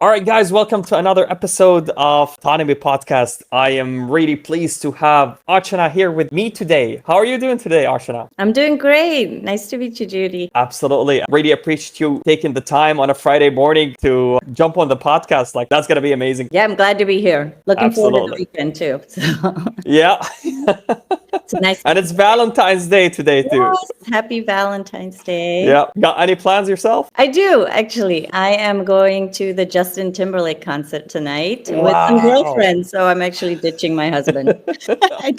All right, guys, welcome to another episode of Autonomy Podcast. I am really pleased to have Archana here with me today. How are you doing today, Archana? I'm doing great. Nice to meet you, Judy. Absolutely. Really appreciate you taking the time on a Friday morning to jump on the podcast. Like, that's going to be amazing. Yeah, I'm glad to be here. Looking forward to the Absolutely. weekend too. So Yeah. it's nice. And it's Valentine's Day today, too. Yes, happy Valentine's Day. Yeah. Got any plans yourself? I do, actually. I am going to the Justin Timberlake concert tonight with some Wow. girlfriends. So I'm actually ditching my husband. It's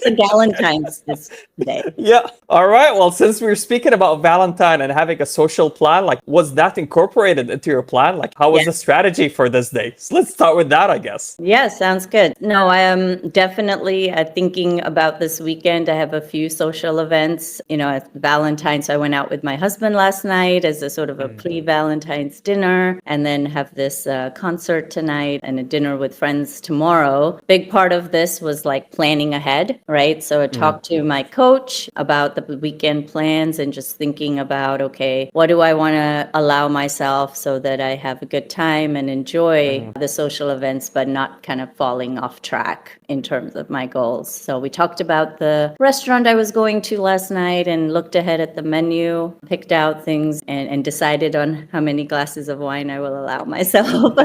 a Valentine's this day. Yeah. All right. Well, since we're speaking about Valentine and having a social plan, like, was that incorporated into your plan? Like, how was Yes. the strategy for this day? So let's start with that, I guess. Yeah, sounds good. No, I am definitely thinking about this weekend. I have a few social events. At Valentine's, I went out with my husband last night as a sort of a pre-Valentine's dinner, and then have this concert tonight and a dinner with friends tomorrow. Big part of this was like planning ahead, right? So I talked to my coach about the weekend plans and just thinking about, okay, what do I want to allow myself so that I have a good time and enjoy the social events, but not kind of falling off track in terms of my goals. So we talked about the restaurant I was going to last night and looked ahead at the menu, picked out things and decided on how many glasses of wine I will allow myself.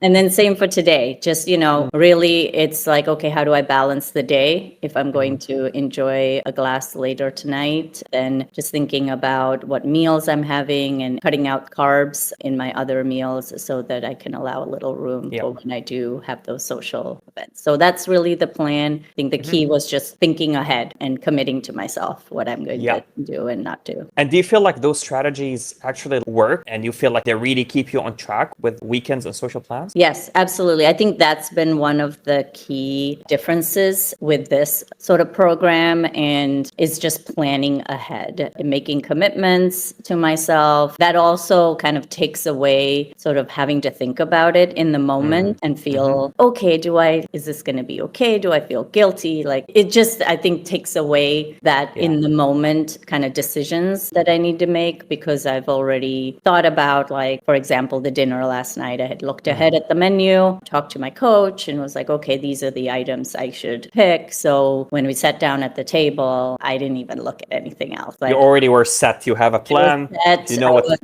And then same for today. Just, really it's like, okay, how do I balance the day? If I'm going to enjoy a glass later tonight, then just thinking about what meals I'm having and cutting out carbs in my other meals so that I can allow a little room for when I do have those social events. So that's really the plan. I think the key was just thinking ahead and committing to myself what I'm going to do and not do. And do you feel like those strategies actually work and you feel like they really keep you on track with weekends and social plans? Yes, absolutely. I think that's been one of the key differences with this sort of program, and is just planning ahead and making commitments to myself. That also kind of takes away sort of having to think about it in the moment and feel, okay, is this going to be okay? Do I feel guilty? Like, it just, I think, takes away that in the moment kind of decisions that I need to make, because I've already thought about, like, for example, the dinner last night. I had looked ahead at the menu, talked to my coach, and was like, okay, these are the items I should pick. So when we sat down at the table, I didn't even look at anything else. Like, You already were set. You have a plan. You know what?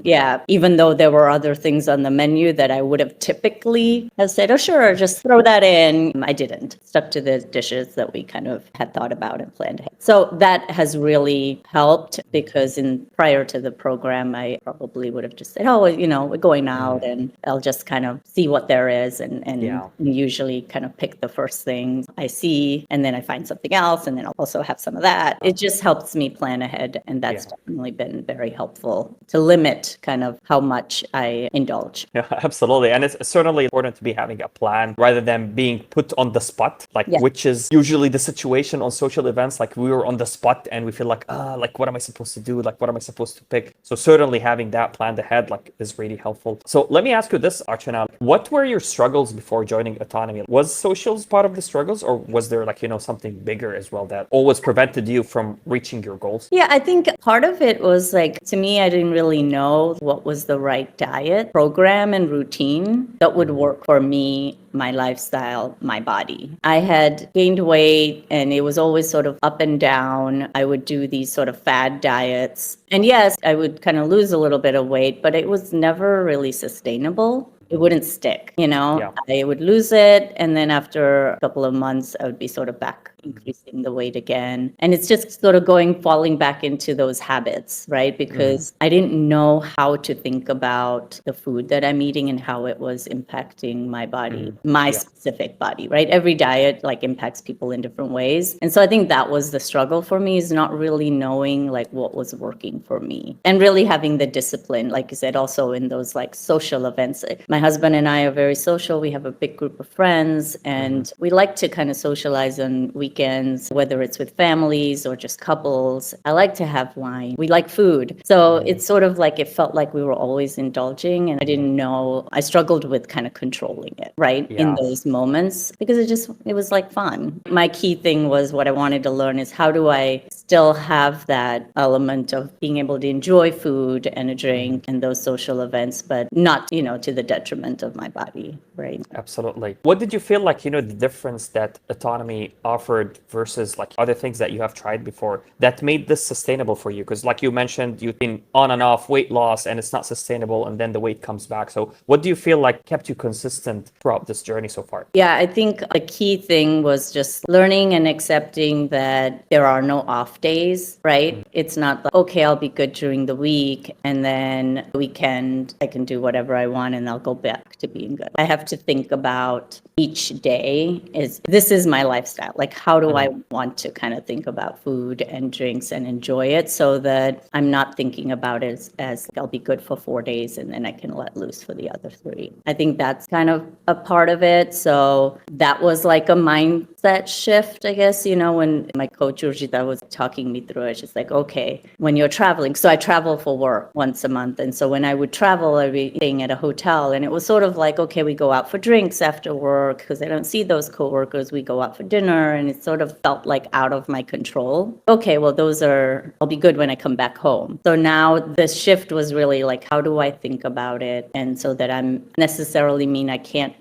Even though there were other things on the menu that I would have typically have said, oh, sure, just throw that in. I didn't. Stuck to the dishes that we kind of had thought about and planned ahead. So that has really helped, because prior to the program, I probably would have just said, oh, we're going out and I'll just kind of see what there is and usually kind of pick the first thing I see, and then I find something else, and then I'll also have some of that. It just helps me plan ahead, and that's definitely been very helpful to limit kind of how much I indulge. Yeah, absolutely. And it's certainly important to be having a plan rather than being put on the spot, which is usually the situation on social events. Like, we were on the spot and we feel like, what am I supposed to do? Like, what am I supposed to pick? So certainly having that planned ahead, is really helpful. So let me ask you this, Archana. What were your struggles before joining Autonomy? Was socials part of the struggles, or was there something bigger as well that always prevented you from reaching your goals? Yeah, I think part of it was to me, I didn't really know what was the right diet program and routine that would work for me, my lifestyle, my body. I had gained weight and it was always sort of up and down. I would do these sort of fad diets. And yes, I would kind of lose a little bit of weight, but it was never really sustainable. It wouldn't stick, I would lose it. And then after a couple of months, I would be sort of back increasing the weight again. And it's just sort of falling back into those habits, right? Because I didn't know how to think about the food that I'm eating and how it was impacting my body, my specific body, right? Every diet impacts people in different ways. And so I think that was the struggle for me, is not really knowing what was working for me, and really having the discipline, like you said, also in those social events. My husband and I are very social. We have a big group of friends, and we like to kind of socialize on weekends weekends, whether it's with families or just couples. I like to have wine. We like food. So it's sort of like it felt like we were always indulging, and I didn't know. I struggled with kind of controlling it, right? In those moments, because it was like fun. My key thing was what I wanted to learn is how do I still have that element of being able to enjoy food and a drink and those social events, but not, to the detriment of my body, right? Absolutely. What did you feel like, the difference that Autonomy offered versus like other things that you have tried before that made this sustainable for you? Because like you mentioned, you've been on and off weight loss and it's not sustainable and then the weight comes back. So what do you feel like kept you consistent throughout this journey so far? Yeah, I think a key thing was just learning and accepting that there are no off days, right? It's not like, okay, I'll be good during the week and then the weekend I can do whatever I want and I'll go back to being good. I have to think about each day this is my lifestyle. Like, how do I want to kind of think about food and drinks and enjoy it so that I'm not thinking about it as I'll be good for 4 days and then I can let loose for the other 3. I think that's kind of a part of it. So that was like a mindset shift, I guess, when my coach Ujita was talking me through it. She's like, okay, when you're traveling. So I travel for work once a month. And so when I would travel, I'd be staying at a hotel. And it was sort of like, okay, we go out for drinks after work because I don't see those coworkers. We go out for dinner and it sort of felt like out of my control. Okay, well, I'll be good when I come back home. So now the shift was really like, how do I think about it? And so that I'm necessarily mean I can't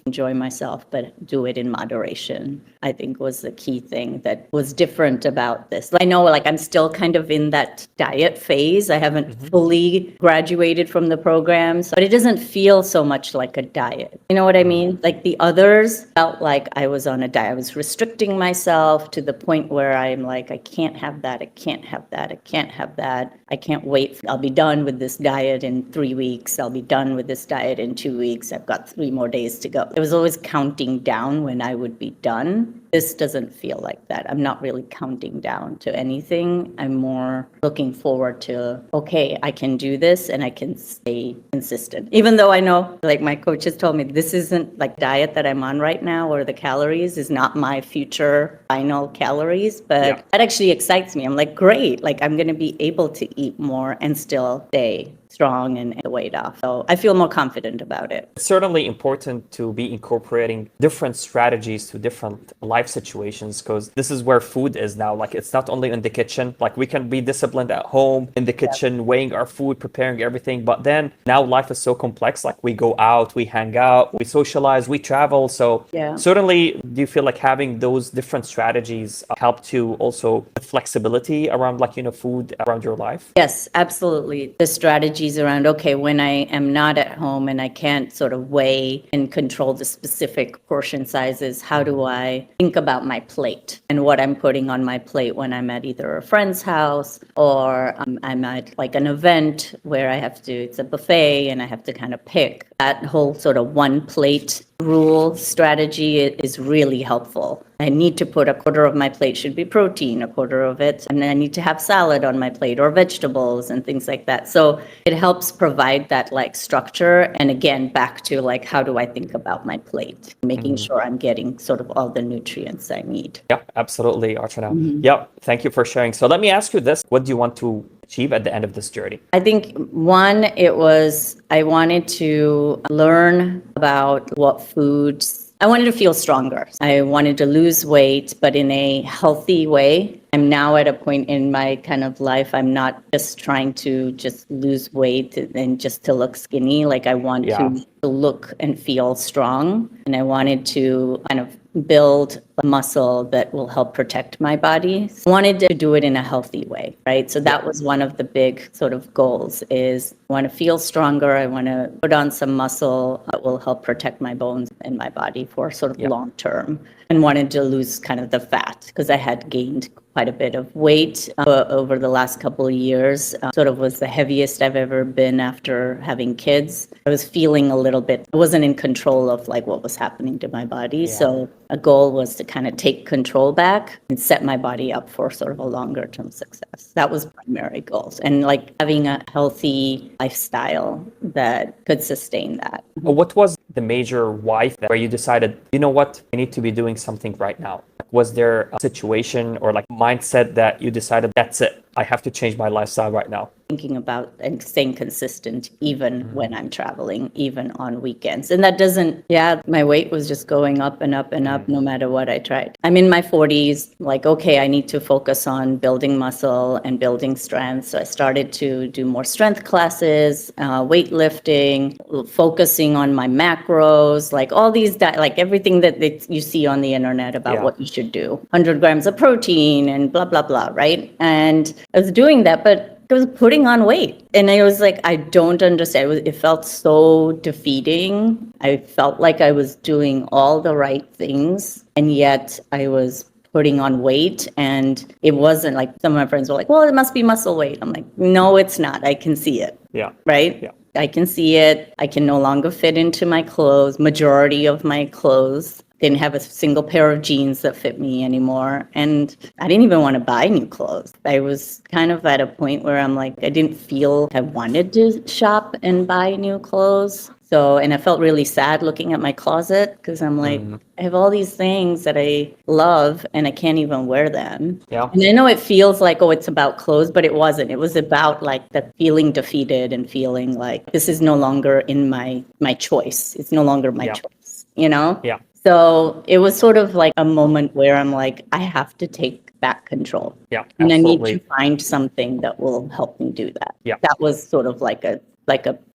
enjoy myself, but do it in moderation, I think was the key thing that was different about this. I know like I'm still kind of in that diet phase. I haven't fully graduated from the programs, but it doesn't feel so much like a diet. You know what I mean? Like the others felt like I was on a diet. I was restricting myself to the point where I'm like, I can't have that. I can't have that. I can't have that. I can't wait. I'll be done with this diet in 3 weeks. I'll be done with this diet in 2 weeks. I've got 3 more days to go. It was always counting down when I would be done. This doesn't feel like that. I'm not really counting down to anything. I'm more looking forward to, okay, I can do this and I can stay consistent. Even though I know, like my coach has told me, this isn't like diet that I'm on right now, or the calories is not my future final calories, but that actually excites me. I'm like, great, like I'm going to be able to eat more and still stay strong and the weight off. So I feel more confident about it. It's certainly important to be incorporating different strategies to different life situations, because this is where food is now. Like it's not only in the kitchen, like we can be disciplined at home in the kitchen, weighing our food, preparing everything. But then now life is so complex. Like we go out, we hang out, we socialize, we travel. So certainly, do you feel like having those different strategies help to also with flexibility around food around your life? Yes, absolutely. The strategies around, okay, when I am not at home and I can't sort of weigh and control the specific portion sizes, how do I think about my plate and what I'm putting on my plate when I'm at either a friend's house or I'm at like an event where it's a buffet and I have to kind of pick. That whole sort of one plate rule strategy is really helpful. I need to put a quarter of my plate should be protein, a quarter of it, and then I need to have salad on my plate or vegetables and things like that. So it helps provide that like structure. And again, back to like, how do I think about my plate? Making sure I'm getting sort of all the nutrients I need. Yeah, absolutely, Archana. Yeah, thank you for sharing. So let me ask you this. What do you want to achieve at the end of this journey? I think one, I wanted to learn about what foods. I wanted to feel stronger. I wanted to lose weight, but in a healthy way. I'm now at a point in my kind of life, I'm not just trying to just lose weight and just to look skinny. Like I want to look and feel strong. And I wanted to kind of build a muscle that will help protect my body. I wanted to do it in a healthy way, right? So that was one of the big sort of goals is I want to feel stronger. I want to put on some muscle that will help protect my bones and my body for sort of long term, and wanted to lose kind of the fat because I had gained quite a bit of weight over the last couple of years. Sort of was the heaviest I've ever been after having kids. I was feeling a little bit, I wasn't in control of like what was happening to my body. So a goal was to kind of take control back and set my body up for sort of a longer term success. That was primary goals. And like having a healthy lifestyle that could sustain that. What was the major why where you decided, you know what, I need to be doing something right now? was there a situation or like mindset that you decided that's it, I have to change my lifestyle right now? Thinking about and staying consistent even when I'm traveling, even on weekends. And that doesn't, my weight was just going up and up and up no matter what I tried. I'm in my 40s, like, okay, I need to focus on building muscle and building strength. So I started to do more strength classes, weightlifting, focusing on my macros, like all these, like everything that you see on the internet about what you should do, 100 grams of protein and blah, blah, blah, right? And I was doing that, but I was putting on weight. And I was like, I don't understand. It felt so defeating. I felt like I was doing all the right things, and yet I was putting on weight. And it wasn't like, some of my friends were like, well, it must be muscle weight. I'm like, no, it's not. I can see it. Yeah. Right? Yeah. I can see it. I can no longer fit into my clothes, majority of my clothes. Didn't have a single pair of jeans that fit me anymore. And I didn't even want to buy new clothes. I was kind of at a point where I'm like, I didn't feel I wanted to shop and buy new clothes. So, and I felt really sad looking at my closet because I'm like, I have all these things that I love and I can't even wear them. Yeah. And I know it feels like, oh, it's about clothes, but it wasn't. It was about like the feeling defeated and feeling like this is no longer in my choice. It's no longer my choice, you know? Yeah. So it was sort of like a moment where I'm like, I have to take back control. Yeah. And absolutely. I need to find something that will help me do that. Yeah. That was sort of like a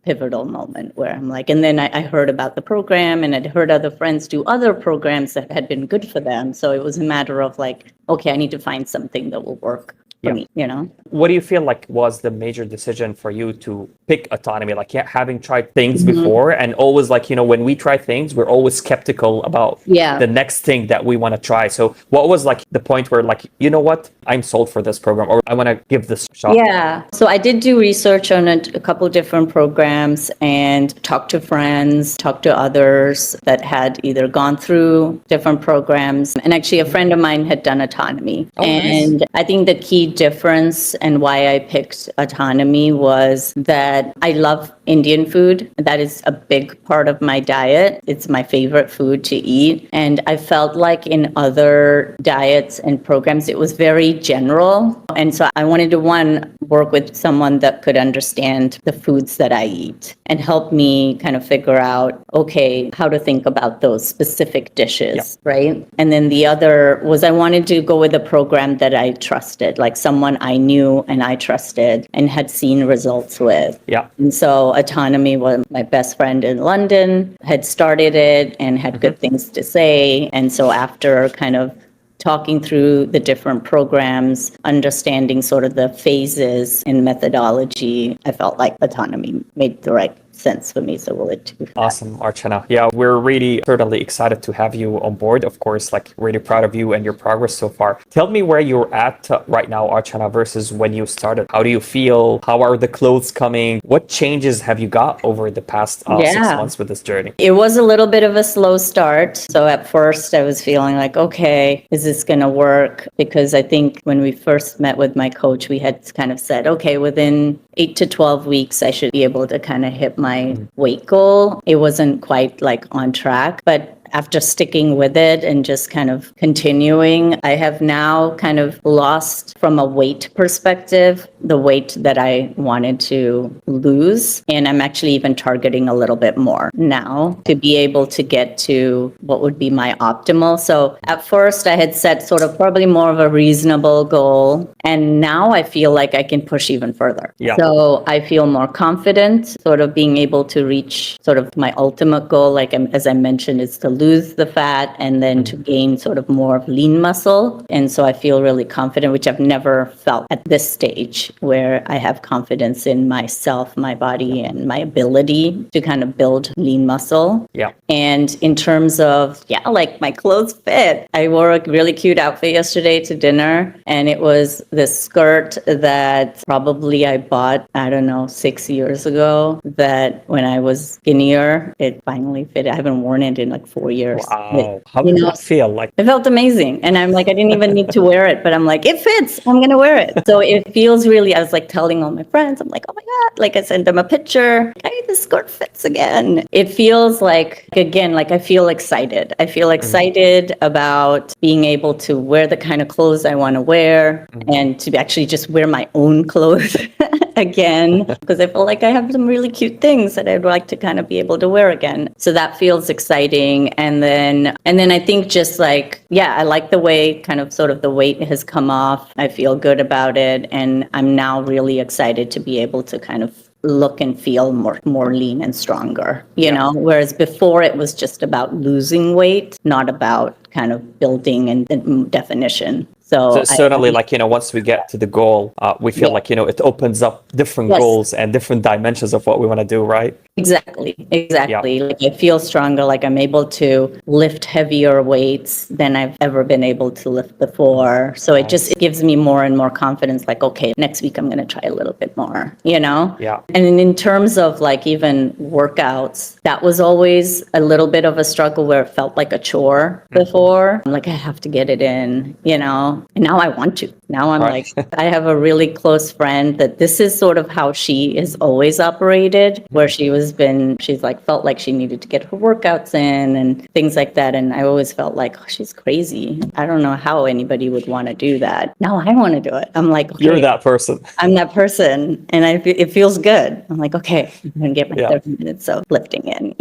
pivotal moment where I'm like, and then I heard about the program and I'd heard other friends do other programs that had been good for them. So it was a matter of like, okay, I need to find something that will work for me, you know? What do you feel like was the major decision for you to pick Autonomy? Like having tried things before and always like, when we try things, we're always skeptical about the next thing that we want to try. So what was like the point where like, you know what, I'm sold for this program or I want to give this a shot? Yeah. So I did do research on a couple different programs and talked to friends, talked to others that had either gone through different programs. And actually a friend of mine had done Autonomy. And nice. I think the key difference and why I picked Autonomy was that I love Indian food. That is a big part of my diet. It's my favorite food to eat. And I felt like in other diets and programs, it was very general. And so I wanted to, work with someone that could understand the foods that I eat and help me kind of figure out, okay, how to think about those specific dishes, right? And then the other was I wanted to go with a program that I trusted, like someone I knew and I trusted and had seen results with. Yeah. And so Autonomy was my best friend in London, had started it and had good things to say. And so after kind of talking through the different programs, understanding sort of the phases and methodology, I felt like Autonomy made the right sense for me, so we'll do that. Awesome, Archana. Yeah, we're really certainly excited to have you on board. Of course, like really proud of you and your progress so far. Tell me where you're at right now, Archana, versus when you started. How do you feel? How are the clothes coming? What changes have you got over the past 6 months with this journey? It was a little bit of a slow start. So at first I was feeling like, okay, is this going to work? Because I think when we first met with my coach, we had kind of said, okay, within 8 to 12 weeks, I should be able to kind of hit my weight goal. It wasn't quite like on track, but after sticking with it and just kind of continuing, I have now kind of lost from a weight perspective the weight that I wanted to lose. And I'm actually even targeting a little bit more now to be able to get to what would be my optimal. So at first I had set sort of probably more of a reasonable goal. And now I feel like I can push even further. Yeah. So I feel more confident sort of being able to reach sort of my ultimate goal. Like as I mentioned, is to lose the fat and then to gain sort of more of lean muscle. And so I feel really confident, which I've never felt at this stage, where I have confidence in myself, my body, and my ability to kind of build lean muscle. Yeah. And in terms of, like my clothes fit. I wore a really cute outfit yesterday to dinner, and it was this skirt that probably I bought, 6 years ago, that when I was skinnier, it finally fit. I haven't worn it in like 4 years. Wow. How You did know, that feel? Like, it felt amazing. And I'm like, I didn't even need to wear it, but I'm like, it fits. I'm going to wear it. So it feels really, I was like telling all my friends, I'm like, oh my God, like I sent them a picture. Hey, this skirt fits again. It feels like, again, like I feel excited. I feel excited about being able to wear the kind of clothes I want to wear and to actually just wear my own clothes again, because I feel like I have some really cute things that I'd like to kind of be able to wear again. So that feels exciting. And then I think just like, yeah, I like the way kind of sort of the weight has come off. I feel good about it. And I'm now really excited to be able to kind of look and feel more lean and stronger, you know, whereas before it was just about losing weight, not about kind of building and definition. So certainly, like, once we get to the goal, we feel like, it opens up different goals and different dimensions of what we want to do, right? Exactly. Like I feel stronger, like I'm able to lift heavier weights than I've ever been able to lift before. So it gives me more and more confidence, like, okay, next week I'm going to try a little bit more, Yeah. And in terms of like even workouts, that was always a little bit of a struggle where it felt like a chore before. I'm like, I have to get it in, and now I want to. Now I'm like, I have a really close friend that this is sort of how she is always operated, where she's like, felt like she needed to get her workouts in and things like that. And I always felt like, oh, she's crazy. I don't know how anybody would want to do that. Now I want to do it. I'm like, okay, you're that person. I'm that person. And it feels good. I'm like, okay, I'm going to get my 30 minutes of lifting in,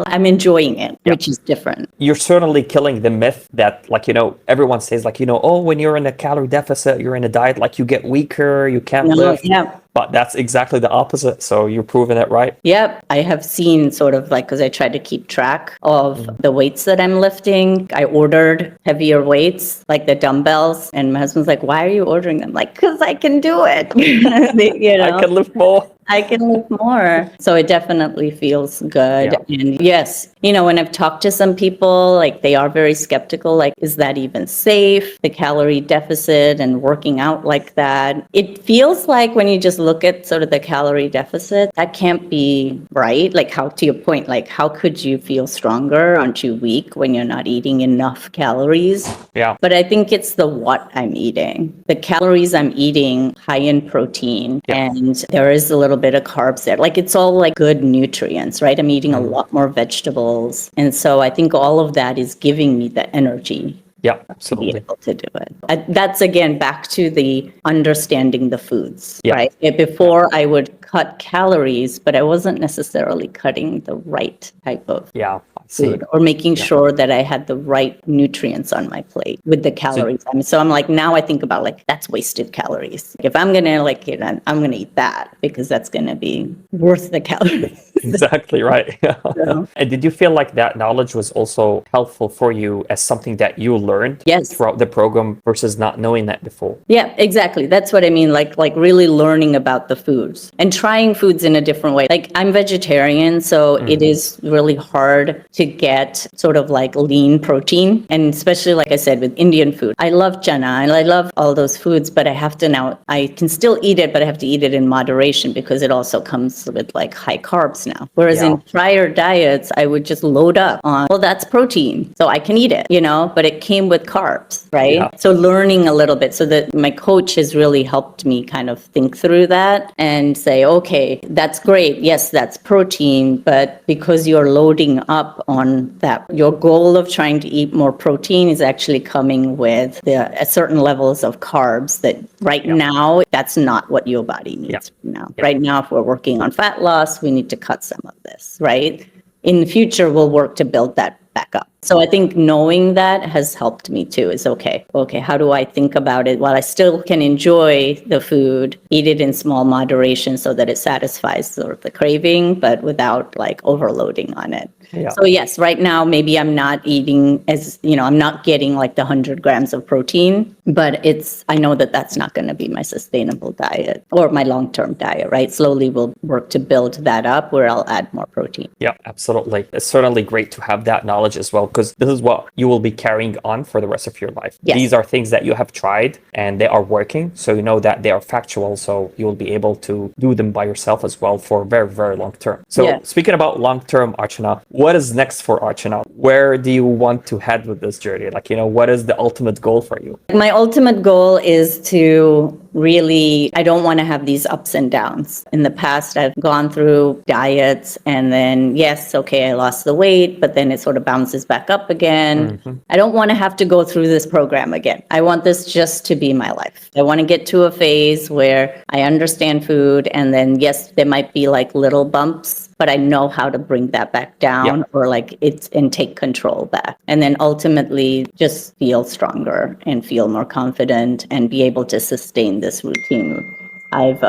I'm enjoying it, which is different. You're certainly killing the myth that, like, everyone says, like, oh, when you're in a calorie deficit, you're in a diet, like you get weaker, you can't lift. Yeah. But that's exactly the opposite. So you're proving it right. Yep. I have seen sort of like, because I try to keep track of the weights that I'm lifting. I ordered heavier weights, like the dumbbells. And my husband's like, why are you ordering them? Like, because I can do it. I can lift more. I can lift more. So it definitely feels good. Yeah. And yes, when I've talked to some people, like they are very skeptical, like, is that even safe? The calorie deficit and working out like that. It feels like when you just look at sort of the calorie deficit, that can't be right. Like how, to your point, like how could you feel stronger? Aren't you weak when you're not eating enough calories? Yeah. But I think it's the what I'm eating. The calories I'm eating high in protein and there is a little bit of carbs there. Like it's all like good nutrients, right? I'm eating a lot more vegetables. And so I think all of that is giving me the energy. Yeah, absolutely. To be able to do it. That's again back to the understanding the foods, right? Before I would cut calories, but I wasn't necessarily cutting the right type of food or making sure that I had the right nutrients on my plate with the calories. So I'm like, now I think about like, that's wasted calories. If I'm going to I'm going to eat that because that's going to be worth the calories. Exactly right. And did you feel like that knowledge was also helpful for you as something that you learned throughout the program versus not knowing that before? Yeah, exactly. That's what I mean. Like really learning about the foods and trying foods in a different way. Like I'm vegetarian, so it is really hard to get sort of like lean protein. And especially, like I said, with Indian food, I love chana and I love all those foods, but I can still eat it, but I have to eat it in moderation because it also comes with like high carbs now. Whereas in prior diets, I would just load up on, well, that's protein, so I can eat it, but it came with carbs, right? Yeah. So learning a little bit so that my coach has really helped me kind of think through that and say, okay, that's great. Yes, that's protein, but because you're loading up on that, your goal of trying to eat more protein is actually coming with certain levels of carbs that now, that's not what your body needs now. Right now, if we're working on fat loss, we need to cut some of this, right? In the future, we'll work to build that back up. So I think knowing that has helped me too. Is okay, how do I think about it while I still can enjoy the food, eat it in small moderation so that it satisfies sort of the craving, but without like overloading on it. Yeah. So yes, right now, maybe I'm not eating I'm not getting like the 100 grams of protein, but I know that that's not going to be my sustainable diet or my long-term diet, right? Slowly we'll work to build that up where I'll add more protein. Yeah, absolutely. It's certainly great to have that knowledge as well, because this is what you will be carrying on for the rest of your life. Yes. These are things that you have tried and they are working. So you know that they are factual. So you will be able to do them by yourself as well for very, very long term. So speaking about long term, Archana, what is next for Archana? Where do you want to head with this journey? Like, what is the ultimate goal for you? My ultimate goal is to really, I don't want to have these ups and downs. In the past, I've gone through diets and then, yes, okay, I lost the weight, but then it sort of bounces back up again. I don't want to have to go through this program again. I want this just to be my life. I want to get to a phase where I understand food, and then, yes, there might be like little bumps, but I know how to bring that back down or like it's and take control back. And then ultimately just feel stronger and feel more confident and be able to sustain this routine. I've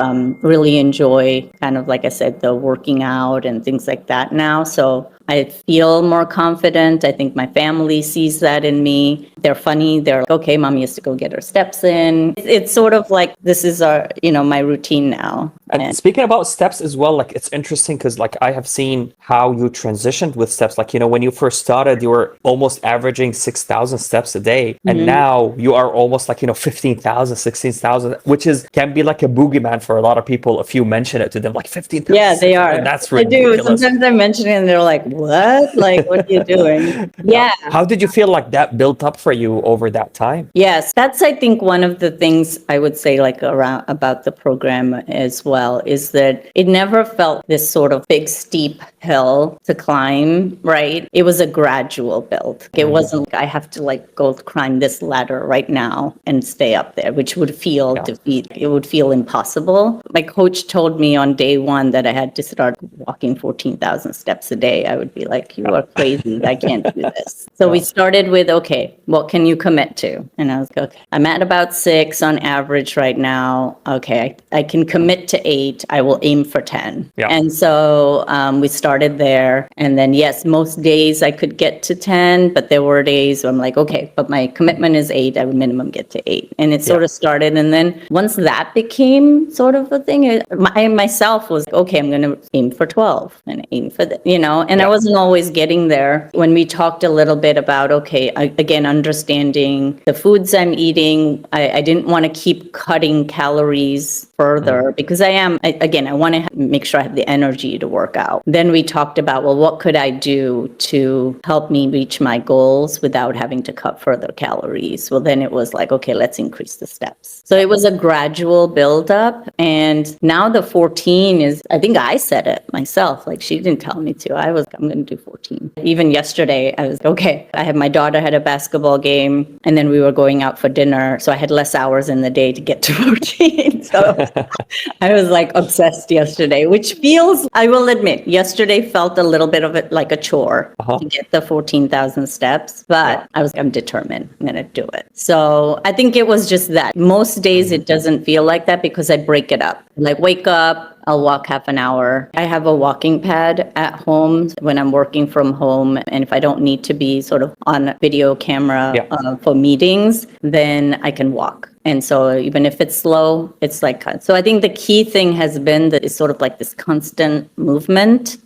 really enjoyed kind of, like I said, the working out and things like that now. So I feel more confident. I think my family sees that in me. They're funny. They're like, okay, mommy has to go get her steps in. It's sort of like, this is our, my routine now. And speaking about steps as well, like it's interesting because like I have seen how you transitioned with steps. Like, when you first started, you were almost averaging 6,000 steps a day. And now you are almost like, 15,000, 16,000, which can be like a boogeyman for a lot of people if you mention it to them, like 15,000. Yeah, they are. And that's ridiculous. I do. Sometimes I mention it and they're like, what? Like, what are you doing? Yeah. How did you feel like that built up for you over that time? Yes, that's, I think, one of the things I would say like about the program as well, is that it never felt this sort of big steep hill to climb, right? It was a gradual build. It wasn't like I have to like go climb this ladder right now and stay up there, which would feel defeat. It would feel impossible. My coach told me on day one that I had to start walking 14,000 steps a day. I would be like, you are crazy. I can't do this. So we started with, okay, what can you commit to? And I was like, okay, I'm at about 6 on average right now. Okay, I can commit to 8. I will aim for 10. Yeah. And so we started there. And then, yes, most days I could get to 10, but there were days where I'm like, okay, but my commitment is 8. I would minimum get to 8. And it sort of started. And then once that became sort of a thing, I myself was, okay, I'm going to aim for 12 and aim for and I wasn't always getting there. When we talked a little bit about, okay, again, understanding the foods I'm eating, I didn't want to keep cutting calories further because I want to make sure I have the energy to work out. Then we talked about, well, what could I do to help me reach my goals without having to cut further calories? Well, then it was like, okay, let's increase the steps. So it was a gradual buildup. And now the 14 is, I think I said it myself, like she didn't tell me to. I'm going to do 14. Even yesterday, I was okay. My daughter had a basketball game and then we were going out for dinner. So I had less hours in the day to get to 14. So I was like obsessed yesterday, which feels, I will admit, yesterday felt a little bit of it like a chore to get the 14,000 steps, but I'm determined. I'm going to do it. So I think it was just that. Most days it doesn't feel like that because I break it up. Like wake up, I'll walk half an hour. I have a walking pad at home when I'm working from home. And if I don't need to be sort of on video camera for meetings, then I can walk. And so even if it's slow, it's like, so I think the key thing has been that it's sort of like this constant movement.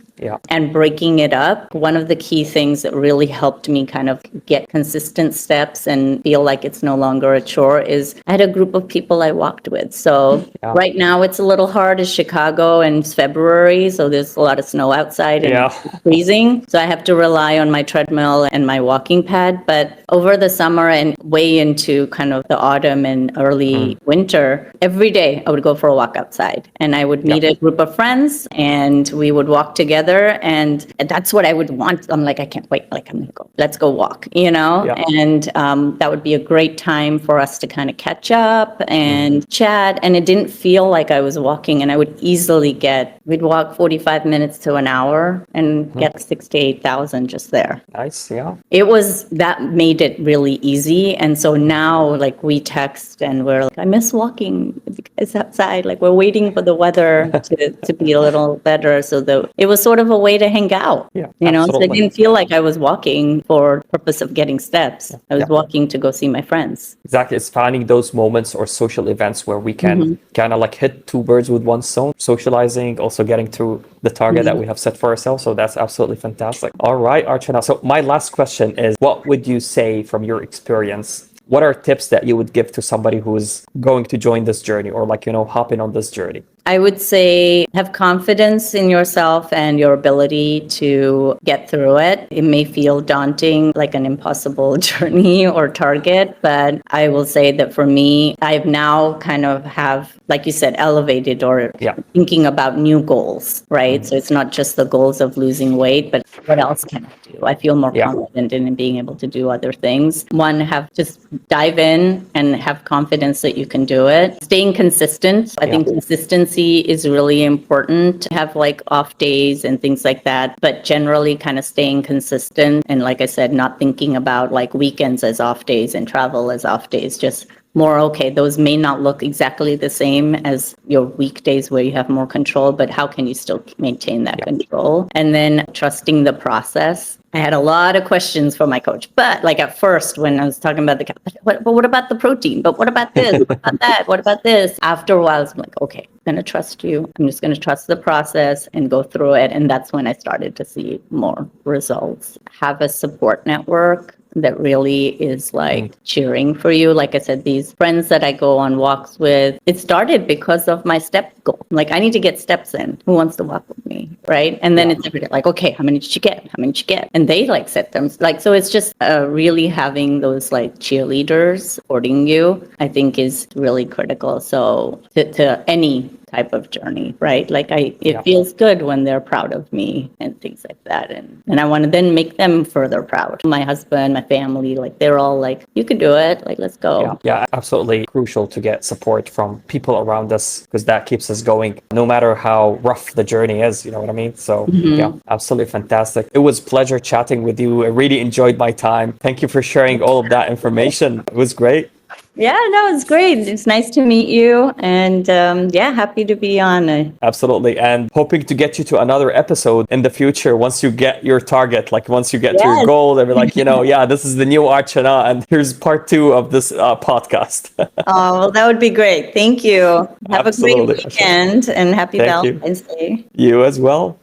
And breaking it up. One of the key things that really helped me kind of get consistent steps and feel like it's no longer a chore is I had a group of people I walked with. So right now it's a little hard. It's Chicago and it's February, so there's a lot of snow outside and it's freezing. So I have to rely on my treadmill and my walking pad. But over the summer and way into kind of the autumn and early winter, every day I would go for a walk outside and I would meet a group of friends and we would walk together. And that's what I would want. I'm like, I can't wait. Like, I'm going to go, let's go walk, and that would be a great time for us to kind of catch up and chat. And it didn't feel like I was walking, and I would easily we'd walk 45 minutes to an hour and get 6,000 to 8,000 just there. Nice. That made it really easy. And so now like we text and we're like, I miss walking with you guys outside. Like we're waiting for the weather to be a little better. So it was sort of a way to hang out, so I didn't feel like I was walking for the purpose of getting steps. I was walking to go see my friends. Exactly. It's finding those moments or social events where we can kind of like hit two birds with one stone, socializing, also getting to the target that we have set for ourselves. So that's absolutely fantastic. All right, Archana. So my last question is, what would you say from your experience? What are tips that you would give to somebody who's going to join this journey or hopping on this journey? I would say have confidence in yourself and your ability to get through it. It may feel daunting, like an impossible journey or target, but I will say that for me, I've now kind of have, like you said, elevated or thinking about new goals, right? So it's not just the goals of losing weight, but what else can I do? I feel more confident in being able to do other things. One, have just dive in and have confidence that you can do it. Staying consistent. I think consistency is really important to have like off days and things like that, but generally kind of staying consistent. And like I said, not thinking about like weekends as off days and travel as off days, just more, okay, those may not look exactly the same as your weekdays where you have more control, but how can you still maintain that control? And then trusting the process. I had a lot of questions for my coach, but like at first when I was talking about but what about the protein? But what about this? What about that? What about this? After a while, I was like, okay, I'm going to trust you. I'm just going to trust the process and go through it. And that's when I started to see more results. Have a support network that really is like cheering for you. Like I said, these friends that I go on walks with, it started because of my step goal. Like, I need to get steps in. Who wants to walk with me? Right. And then it's every day like, okay, how many did you get? How many did you get? And they like set them like, so it's just really having those like cheerleaders supporting you, I think is really critical. So to any type of journey, right? Like it feels good when they're proud of me and things like that. And I want to then make them further proud. My husband, my family, like they're all like, you can do it. Like, let's go. Yeah, absolutely crucial to get support from people around us because that keeps us going no matter how rough the journey is. You know what I mean? So yeah, absolutely fantastic. It was a pleasure chatting with you. I really enjoyed my time. Thank you for sharing all of that information. It was great. Yeah, no, it's great. It's nice to meet you. And happy to be on. Absolutely. And hoping to get you to another episode in the future once you get your target, like once you get to your goal, they'll be like, this is the new Archana and here's part 2 of this podcast. Oh, well, that would be great. Thank you. Have a great weekend and happy Valentine's Day. You as well.